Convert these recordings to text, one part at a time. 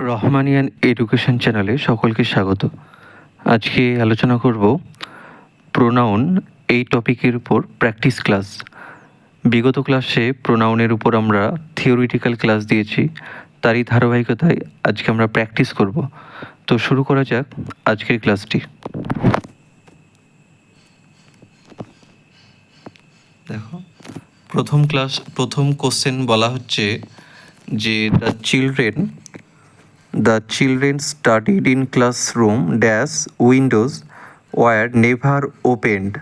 রহমানিয়ান education চ্যানেলে সকলকে স্বাগত। আজকে আলোচনা করব প্রোনাউন এই টপিকের উপর প্র্যাকটিস ক্লাস। বিগত ক্লাসে প্রোনাউনের উপর আমরা থিওরিটিক্যাল ক্লাস দিয়েছি, তারই ধারাবাহিকতায় আজকে আমরা প্র্যাকটিস করব। তো শুরু করা যাক আজকের ক্লাসটি। দেখো, প্রথম কোশ্চেন বলা হচ্ছে যে The children studied in classroom dash windows were never opened.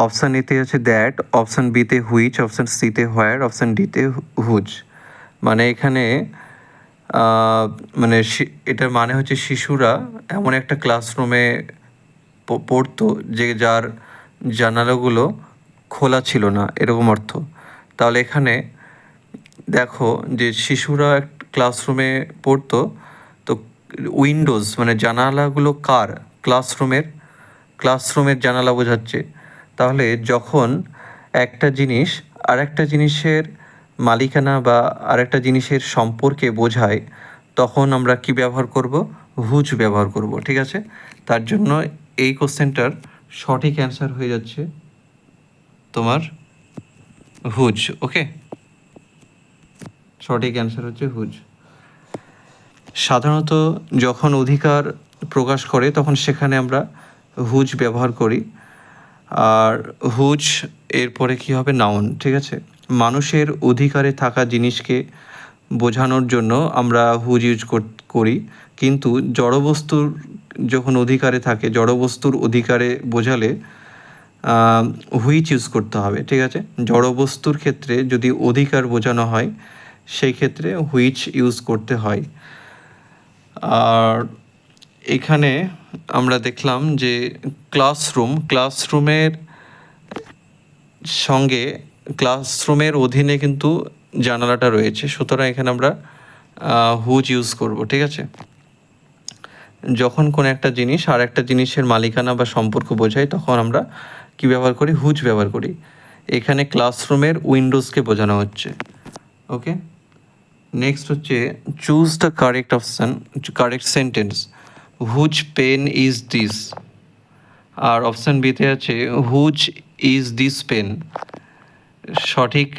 Option এতে আছে দ্যাট, অপশান বিতে হুইচ, অপশান সিতে হোয়ার, অপশান ডিতে হুজ। মানে এখানে এটার মানে হচ্ছে শিশুরা এমন একটা ক্লাসরুমে পড়তো যার জানালাগুলো খোলা ছিল না, এরকম অর্থ। তাহলে এখানে দেখো যে শিশুরা ক্লাসরুমে পড়তো, তো উইন্ডোজ মানে জানালাগুলো কার? ক্লাসরুমের জানালা বোঝাচ্ছে। তাহলে যখন একটা জিনিস আর একটা জিনিসের মালিকানা বা আরেকটা জিনিসের সম্পর্কে বোঝায়, তখন আমরা কি ব্যবহার করব? হুজ ব্যবহার করব। ঠিক আছে, তার জন্য এই কোশ্চেনটার সঠিক অ্যান্সার হয়ে যাচ্ছে তোমার হুজ। ওকে, সঠিক অ্যান্সার হচ্ছে হুজ। সাধারণত যখন অধিকার প্রকাশ করে তখন সেখানে আমরা হুজ ব্যবহার করি। আর হুজ এরপরে কি হবে? নাউন। ঠিক আছে, মানুষের অধিকারে থাকা জিনিসকে বোঝানোর জন্য আমরা হুজ ইউজ করি, কিন্তু জড়বস্তুর যখন অধিকারে থাকে, জড়বস্তুর অধিকারে বোঝালে হুইচ ইউজ করতে হবে। ঠিক আছে, জড়বস্তুর ক্ষেত্রে যদি অধিকার বোঝানো হয় সেই ক্ষেত্রে হুইচ ইউজ করতে হয়। আর এখানে আমরা দেখলাম যে ক্লাসরুমের সঙ্গে ক্লাসরুমের অধীনে কিন্তু জানালাটা রয়েছে, সুতরাং এখানে আমরা হুজ ইউজ করব। ঠিক আছে, যখন কোনো একটা জিনিস আর একটা জিনিসের মালিকানা বা সম্পর্ক বোঝায় তখন আমরা কি ব্যবহার করি? হুজ ব্যবহার করি। এখানে ক্লাসরুমের উইন্ডোজকে বোঝানো হচ্ছে। ওকে, নেক্সট হচ্ছে choose the correct sentence. Whose pen is this. আর অপশান বিতে আছে হুজ ইজ দিস পেন। সঠিক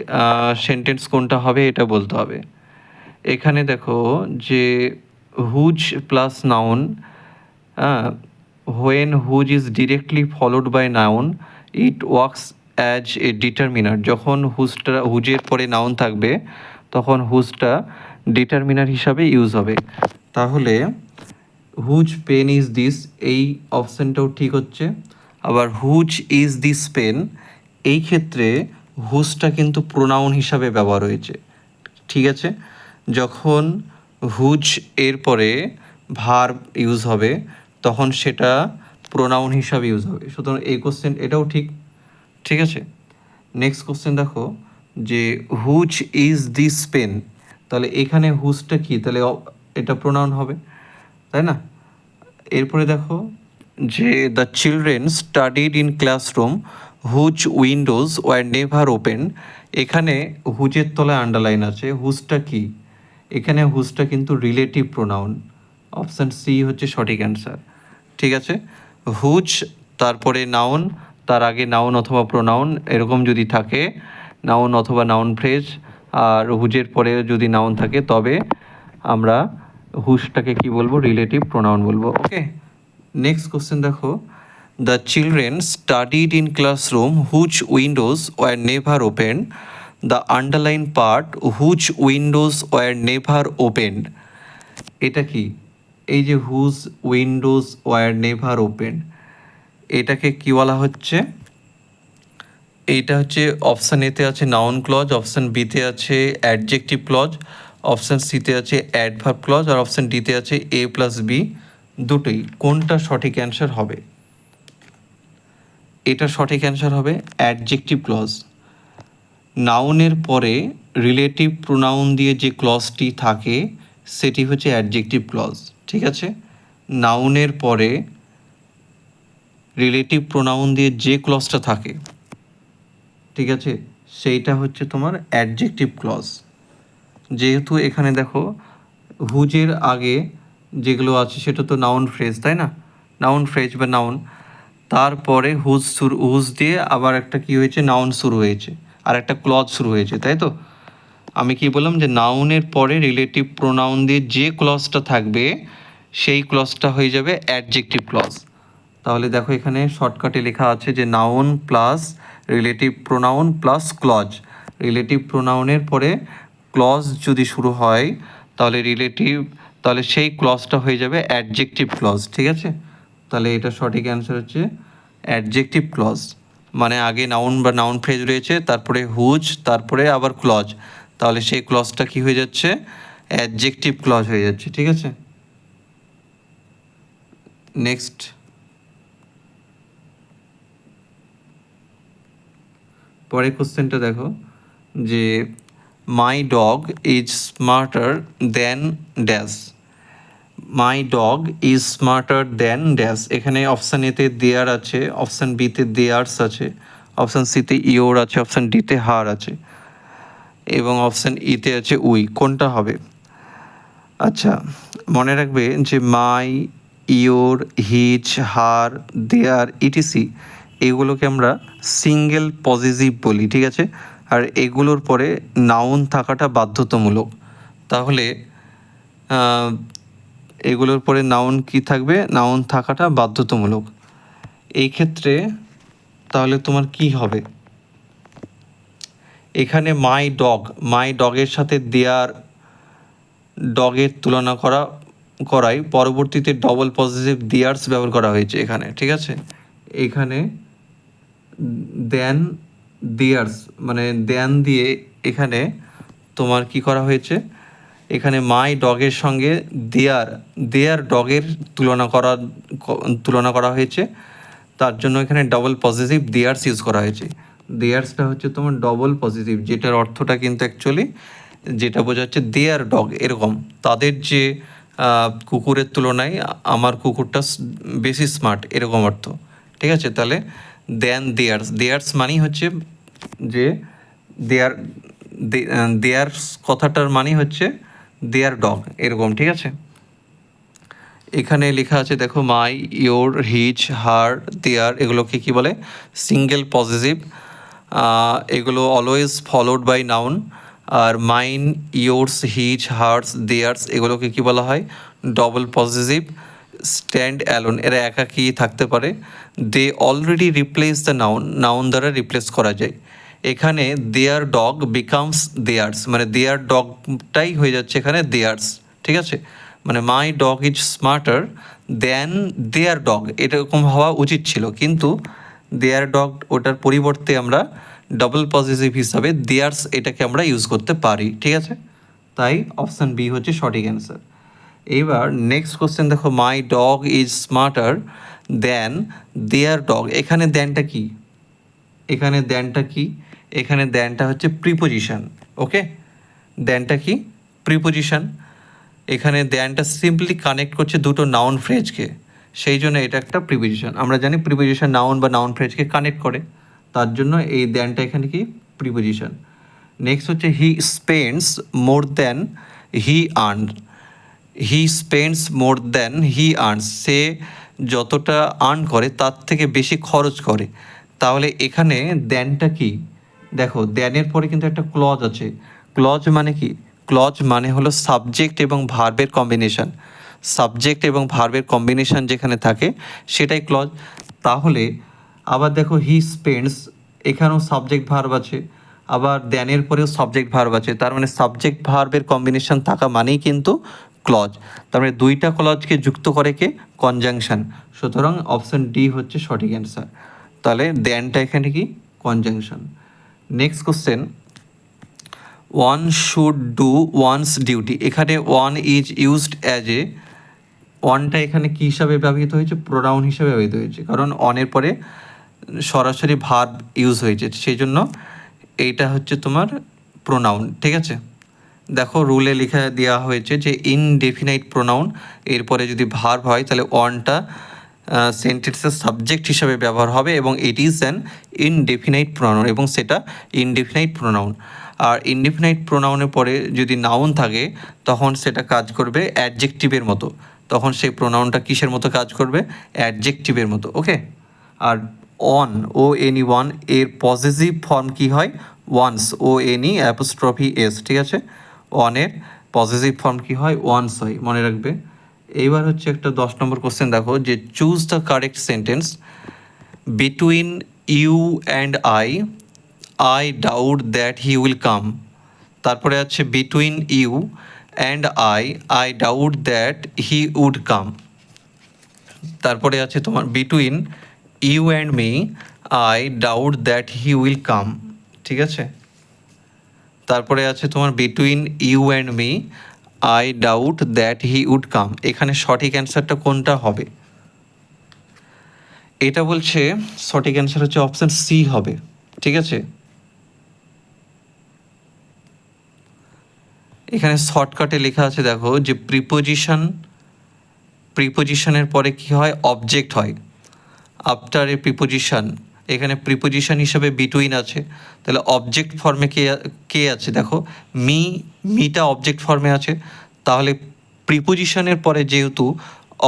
সেন্টেন্স কোনটা হবে এটা বলতে হবে। এখানে দেখো যে whose plus noun, when whose is directly followed by noun it works as a determiner. যখন হুজের পরে নাউন থাকবে তখন হুজটা ডিটারমিনার হিসাবে ইউজ হবে। তাহলে হুজ পেন ইজ দিস, এই অপশানটাও ঠিক হচ্ছে। আবার হুজ ইজ দিস পেন, এই ক্ষেত্রে হুজটা কিন্তু প্রোনাউন হিসাবে ব্যবহার হয়েছে। ঠিক আছে, যখন হুজ এর পরে ভার্ব ইউজ হবে তখন সেটা প্রোনাউন হিসাবে ইউজ হবে। সুতরাং এই কোশ্চেন এটাও ঠিক। ঠিক আছে, নেক্সট কোশ্চেন দেখো যে হুজ ইজ দিস পেন। তাহলে এখানে হুজটা কি? তাহলে এটা প্রোনাউন হবে, তাই না? এরপরে দেখো যে the children studied in classroom whose windows were never open. এখানে হুজের তলায় আন্ডারলাইন আছে। হুজটা কি? এখানে হুজটা কিন্তু রিলেটিভ প্রোনাউন। অপশান সি হচ্ছে সঠিক অ্যান্সার। ঠিক আছে, হুজ তারপরে নাউন, তার আগে নাউন অথবা প্রোনাউন এরকম যদি থাকে, নাউন অথবা নাউন ফ্রেজ, আর হুজের পরে যদি নাউন থাকে তবে আমরা হুজটাকে কি বলবো? রিলেটিভ প্রোনাউন বলবো। ওকে, নেক্সট কোশ্চেন দেখো the children studied in classroom whose windows were never open. The underline part whose windows were never opened. এটা কি? এই যে whose windows were never open, এটাকে কি বলা হচ্ছে? এইটা হচ্ছে অপশান এতে আছে নাউন ক্লজ, অপশান বিতে আছে অ্যাডজেক্টিভ ক্লজ, অপশান সিতে আছে অ্যাডভার্ব ক্লজ, আর অপশান ডিতে আছে এ প্লাস বি দুটোই। কোনটা সঠিক অ্যান্সার হবে? এটা সঠিক অ্যান্সার হবে অ্যাডজেক্টিভ ক্লজ। নাউনের পরে রিলেটিভ প্রোনাউন দিয়ে যে ক্লজটি থাকে সেটি হচ্ছে অ্যাডজেক্টিভ ক্লজ। ঠিক আছে, নাউনের পরে রিলেটিভ প্রোনাউন দিয়ে যে ক্লজটা থাকে, ঠিক আছে, সেইটা হচ্ছে তোমার অ্যাডজেক্টিভ ক্লজ। যেহেতু এখানে দেখো হুজের আগে যেগুলো আছে সেটা তো নাউন ফ্রেজ, তাই না? নাউন ফ্রেজ বা নাউন, তারপরে হুজ দিয়ে আবার একটা কি হয়েছে, নাউন শুরু হয়েছে, আর একটা ক্লজ শুরু হয়েছে, তাই তো? আমি কি বললাম যে নাউনের পরে রিলেটিভ প্রোনাউন দিয়ে যে ক্লজটা থাকবে সেই ক্লজটা হয়ে যাবে অ্যাডজেক্টিভ ক্লজ। তাহলে দেখো এখানে শর্টকাটে লেখা আছে যে noun plus relative pronoun plus clause. Relative প্রোনাউনের পরে ক্লজ যদি শুরু হয় তাহলে সেই ক্লজটা হয়ে যাবে অ্যাডজেক্টিভ ক্লজ, ঠিক আছে? তাহলে এটা সঠিক অ্যান্সার হচ্ছে অ্যাডজেক্টিভ ক্লজ। মানে আগে নাউন বা নাউন ফ্রেজ রয়েছে, তারপরে হুজ, তারপরে আবার ক্লজ, তাহলে সেই ক্লজটা কি হয়ে যাচ্ছে, অ্যাডজেক্টিভ ক্লজ হয়ে যাচ্ছে, ঠিক আছে? নেক্সট, পরের কোশ্চেনটা দেখো যে মাই dog is smarter then dash. My dog is smarter then dash. এখানে অপশান এতে দেয়ার আছে, অপশান বিতে দেয়ার্স আছে, অপশান সিতে ইওর আছে, অপশান ডিতে হার আছে, এবং অপশান ইতে আছে উই। কোনটা হবে? আচ্ছা, মনে রাখবে যে my, your, his, her, their, etc এগুলোকে আমরা সিঙ্গেল পজিটিভ বলি, ঠিক আছে? আর এগুলোর পরে নাউন থাকাটা বাধ্যতামূলক। তাহলে এগুলোর পরে নাউন কি থাকবে? নাউন থাকাটা বাধ্যতামূলক। এই ক্ষেত্রে তাহলে তোমার কি হবে? এখানে মাই ডগের সাথে দেয়ার ডগের তুলনা করায় পরবর্তীতে ডবল পজিটিভ দেয়ার্স ব্যবহার করা হয়েছে এখানে, ঠিক আছে? এখানে দেন দেয়ার্স মানে দেন দিয়ে এখানে তোমার কি করা হয়েছে, এখানে মাই ডগের সঙ্গে দেয়ার ডগের তুলনা করা হয়েছে, তার জন্য এখানে ডবল পজিটিভ দেয়ার্স ইউজ করা হয়েছে। দেয়ার্সটা হচ্ছে তোমার ডবল পজিটিভ, যেটার অর্থটা কিন্তু অ্যাকচুয়ালি যেটা বোঝাচ্ছে দেয়ার ডগ, এরকম তাদের যে কুকুরের তুলনায় আমার কুকুরটা বেশি স্মার্ট, এরকম অর্থ, ঠিক আছে? তাহলে দেয়ার্স মানেই হচ্ছে যে দেয়ার কথাটার মানেই হচ্ছে দেয়ার ডগ, এরকম, ঠিক আছে? এখানে লেখা আছে দেখো মাই, ইয়োর, হিজ, হার, দেয়ার এগুলোকে কি বলে? Single positive. এগুলো অলওয়েজ ফলোড বাই নাউন। আর mine, yours, his, hers, theirs এগুলোকে কি বলা হয়? Double positive. স্ট্যান্ড অ্যালোন এরা একাকী থাকতে পারে। They already replace the noun দ্বারা রিপ্লেস করা যায়। এখানে দেয়ার ডগ বিকামস দেয়ার্স, মানে দেয়ার ডগটাই হয়ে যাচ্ছে এখানে দেয়ার্স, ঠিক আছে? মানে my dog is smarter than their dog, এরকম হওয়া উচিত ছিল, কিন্তু দেয়ার ডগ ওটার পরিবর্তে আমরা ডবল পজিটিভ হিসাবে দেয়ার্স এটাকে আমরা ইউজ করতে পারি, ঠিক আছে? তাই অপশান বি হচ্ছে সঠিক অ্যান্সার। এইবার নেক্সট কোশ্চেন দেখো, my dog is smarter than their dog. এখানে দেনটা কি? এখানে দেনটা হচ্ছে প্রিপোজিশন, ওকে? দেনটা কি? প্রিপোজিশন। এখানে দেনটা সিম্পলি কানেক্ট করছে দুটো নাউন ফ্রেজকে, সেই জন্য এটা একটা প্রিপোজিশন। আমরা জানি প্রিপোজিশন নাউন বা নাউন ফ্রেজকে কানেক্ট করে, তার জন্য এই দেনটা এখানে কি? প্রিপোজিশন। নেক্সট হচ্ছে he spends more than he earn. He spends more than he earns, সে যতটা আর্ন করে তার থেকে বেশি খরচ করে। তাহলে এখানে দেনটা কি? দেখো দেনের পরে কিন্তু একটা ক্লজ আছে। ক্লজ মানে কি? ক্লজ মানে হলো সাবজেক্ট এবং ভার্বের কম্বিনেশন। সাবজেক্ট এবং ভার্বের কম্বিনেশন যেখানে থাকে সেটাই ক্লজ। তাহলে আবার দেখো হি স্পেন্ডস, এখানেও সাবজেক্ট ভার্ব আছে, আবার দেনের পরেও সাবজেক্ট ভার্ব আছে, তার মানে সাবজেক্ট ভার্বের কম্বিনেশন থাকা মানেই কিন্তু ক্লজ। তার মানে দুইটা ক্লজকে যুক্ত করে কে? কনজাংশন। সুতরাং অপশান ডি হচ্ছে সঠিক অ্যান্সার। তাহলে দেনটা এখানে কি? Conjunction. Next question, one should do one's duty. এখানে one is used as a, ওয়ানটা এখানে কী হিসাবে ব্যবহৃত হয়েছে? প্রোনাউন হিসাবে ব্যবহৃত হয়েছে, কারণ অনের পরে সরাসরি ভার্ব ইউজ হয়েছে, সেই জন্য এইটা হচ্ছে তোমার প্রোনাউন, ঠিক আছে? দেখো রুলে লেখা দেওয়া হয়েছে যে ইনডেফিনাইট প্রোনাউন এরপরে যদি ভার্ব হয় তাহলে ওয়ানটা সেন্টেন্সের সাবজেক্ট হিসাবে ব্যবহার হবে এবং it is an indefinite pronoun, এবং সেটা ইনডেফিনাইট প্রোনাউন। আর ইনডিফিনাইট প্রোনাউনের পরে যদি নাউন থাকে তখন সেটা কাজ করবে অ্যাডজেক্টিভের মতো, তখন সেই প্রোনাউনটা কিসের মতো কাজ করবে? অ্যাডজেক্টিভের মতো। ওকে, আর অন ও এনি ওয়ান এর পজিটিভ ফর্ম কি হয়? ওয়ান্স ও এনি অ্যাপোস্ট্রফি এস, ঠিক আছে? অনের পজিটিভ ফর্ম কি হয়? ওয়ান্স হয়, মনে রাখবে। এইবার হচ্ছে একটা 10 নম্বর কোশ্চেন দেখো, যে choose the correct sentence between you and I doubt that he will come. তারপরে আছে between you and I doubt that he would come. তারপরে আছে তোমার between you and me I doubt that he will come, ঠিক আছে? তারপরে আছে তোমার between you and me I doubt that he would come. এখানে সঠিক অ্যান্সারটা কোনটা হবে? এটা বলছে সঠিক অ্যান্সার হচ্ছে অপশান সি হবে, ঠিক আছে? এখানে শর্টকাটে লেখা আছে দেখো, যে প্রিপোজিশনের পরে কি হয়? অবজেক্ট হয়। আফটার এ প্রিপোজিশন, এখানে প্রিপোজিশন হিসেবে বিটুইন আছে, তাহলে অবজেক্ট ফর্মে কে আছে? দেখো মিটা অবজেক্ট ফর্মে আছে, তাহলে প্রিপোজিশনের পরে যেহেতু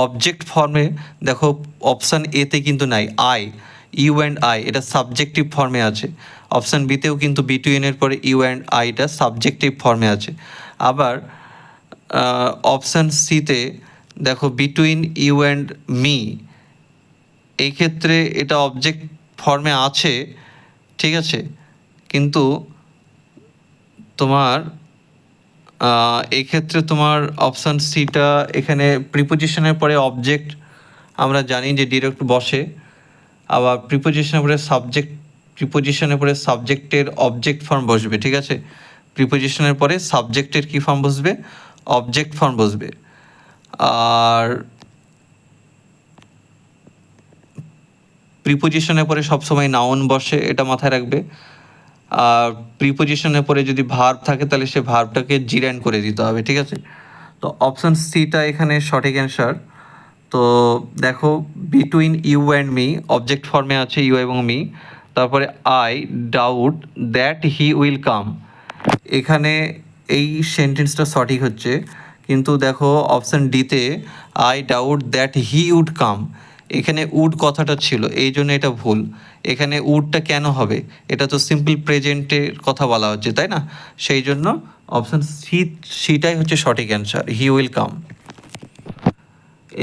অবজেক্ট ফর্মে, দেখো অপশান এতে কিন্তু নাই ইউ অ্যান্ড এটা সাবজেক্টিভ ফর্মে আছে। অপশান বিতেও কিন্তু বিটুইনের পরে ইউ অ্যান্ড আইটা সাবজেক্টিভ ফর্মে আছে। আবার অপশান সিতে দেখো বিটুইন ইউ অ্যান্ড মি, এই ক্ষেত্রে এটা অবজেক্ট ফর্মে আছে, ঠিক আছে? কিন্তু তোমার এই ক্ষেত্রে তোমার অপশান সিটা, এখানে প্রিপোজিশনের পরে অবজেক্ট আমরা জানি যে ডিরেক্ট বসে, আবার প্রিপোজিশনের পরে সাবজেক্টের অবজেক্ট ফর্ম বসবে, ঠিক আছে? প্রিপোজিশনের পরে সাবজেক্টের কী ফর্ম বসবে? অবজেক্ট ফর্ম বসবে। আর প্রিপোজিশনের পরে সবসময় নাউন বসে, এটা মাথায় রাখবে। আর প্রিপোজিশনের পরে যদি ভার্ব থাকে তাহলে সে ভার্বটাকে জিরান্ড করে দিতে হবে, ঠিক আছে? তো অপশান সিটা এখানে সঠিক অ্যান্সার। তো দেখো between you and me object ফর্মে আছে, ইউ এবং মি। তারপরে I doubt that he will come, এখানে এই সেন্টেন্সটা সঠিক হচ্ছে, কিন্তু দেখো অপশান ডিতে I doubt that he would come, এখানে উড কথাটা ছিল, এই জন্য এটা ভুল। এখানে উডটা কেন হবে? এটা তো সিম্পল প্রেজেন্টের কথা বলা হচ্ছে, তাই না? সেই জন্য অপশান সিটাই হচ্ছে সঠিক অ্যান্সার, হি উইল কাম।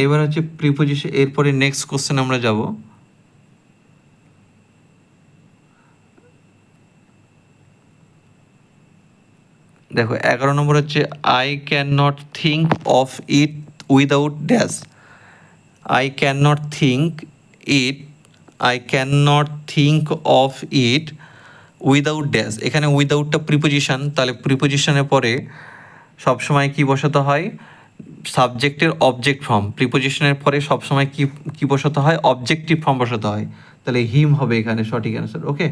এবার হচ্ছে প্রিপোজিশন, এরপরে নেক্সট কোশ্চেন আমরা যাব। দেখো 11 নম্বর হচ্ছে I can not think of it without dash. I can not think of it without dash, এখানে উইদাউটটা প্রিপোজিশন, তাহলে প্রিপোজিশনের পরে সবসময় কি বসাতে হয়? সাবজেক্টের অবজেক্ট ফর্ম। প্রিপোজিশনের পরে সবসময় কি বসাতে হয়? অবজেক্টিভ ফর্ম বসাতে হয়, তাহলে হিম হবে এখানে সঠিক অ্যান্সার। ওকে,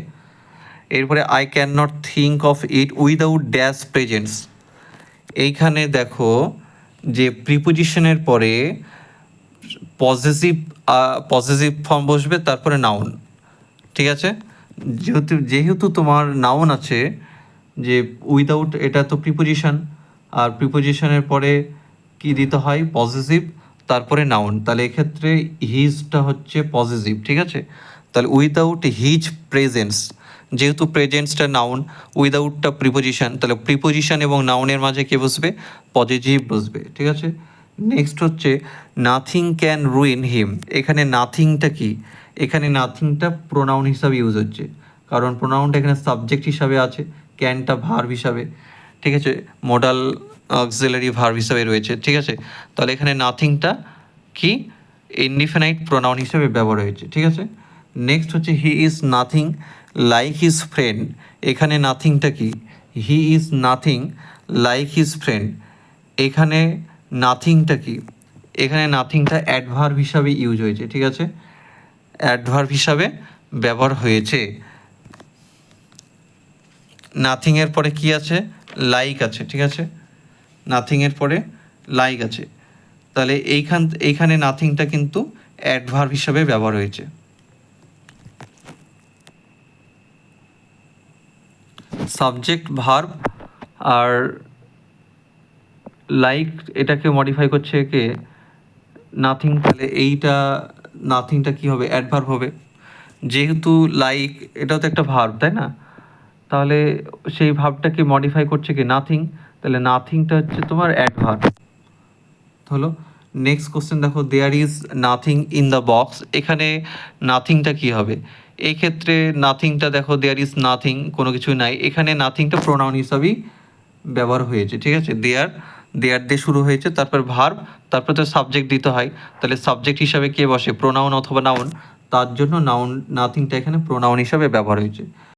এরপরে I can not think of it without dash presence, এইখানে দেখো যে প্রিপোজিশনের পরে পজিটিভ ফর্ম বসবে, তারপরে নাউন, ঠিক আছে? যেহেতু তোমার নাউন আছে, যে উইদাউট, এটা তো প্রিপোজিশন, আর প্রিপোজিশনের পরে কি দিতে হয়? পজিটিভ, তারপরে নাউন, তাহলে এক্ষেত্রে হিজটা হচ্ছে পজিটিভ, ঠিক আছে? তাহলে উইদাউট হিজ প্রেজেন্স, যেহেতু প্রেজেন্সটা নাউন, উইদাউটটা প্রিপোজিশন, তাহলে প্রিপোজিশন এবং নাউনের মাঝে কে বসবে? পজিটিভ বসবে, ঠিক আছে? নেক্সট হচ্ছে নাথিং ক্যান রুইন হিম, এখানে নাথিংটা কি? এখানে নাথিংটা প্রোনাউন হিসাবে ইউজ হচ্ছে, কারণ প্রোনাউনটা এখানে সাবজেক্ট হিসাবে আছে, ক্যানটা ভার্ব হিসাবে, ঠিক আছে? মোডাল অক্সিলারি ভার্ব হিসাবে রয়েছে, ঠিক আছে? তাহলে এখানে নাথিংটা কি? ইনডিফিনাইট প্রোনাউন হিসাবে ব্যবহার হয়েছে, ঠিক আছে? নেক্সট হচ্ছে he is nothing like his friend, এখানে নাথিংটা কি? He is nothing like his friend, এখানে নাথিংটা কি? এখানে নাথিংটা অ্যাডভার্ব হিসাবে ইউজ হয়েছে, ঠিক আছে? অ্যাডভার্ব হিসাবে ব্যবহার হয়েছে। নাথিংয়ের পরে কি আছে? লাইক আছে, ঠিক আছে? নাথিংয়ের পরে লাইক আছে, তাহলে এইখানে নাথিংটা কিন্তু অ্যাডভার্ব হিসাবে ব্যবহার হয়েছে। সাবজেক্ট ভার্ব আর লাইক এটাকে মডিফাই করছে কে নাথিং, তাহলে এইটা নাথিংটা কি হবে অ্যাডভার্ব হবে, যেহেতু লাইক এটাও তো একটা ভার্ব তাই না, তাহলে সেই ভার্বটাকে মডিফাই করছে কি নাথিং, তাহলে নাথিংটা হচ্ছে তোমার অ্যাডভার্ব হলো। নেক্সট কোশ্চেন দেখো, there is nothing in the box, এখানে নাথিংটা কি হবে, এই ক্ষেত্রে নাথিংটা দেখো দেয়ার ইজ নাথিং কোনো কিছু নাই, এখানে নাথিংটা প্রোনাউন হিসাবেই ব্যবহার হয়েছে, ঠিক আছে। দেয়ার দেয়ার দিয়ে শুরু হয়েছে, তারপর ভার্ব, তারপর তো সাবজেক্ট দিতে হয়, তাহলে সাবজেক্ট হিসাবে কে বসে প্রোনাউন অথবা নাউন, তার জন্য নাউন নাথিংটা এখানে প্রোনাউন হিসাবে ব্যবহার হয়েছে।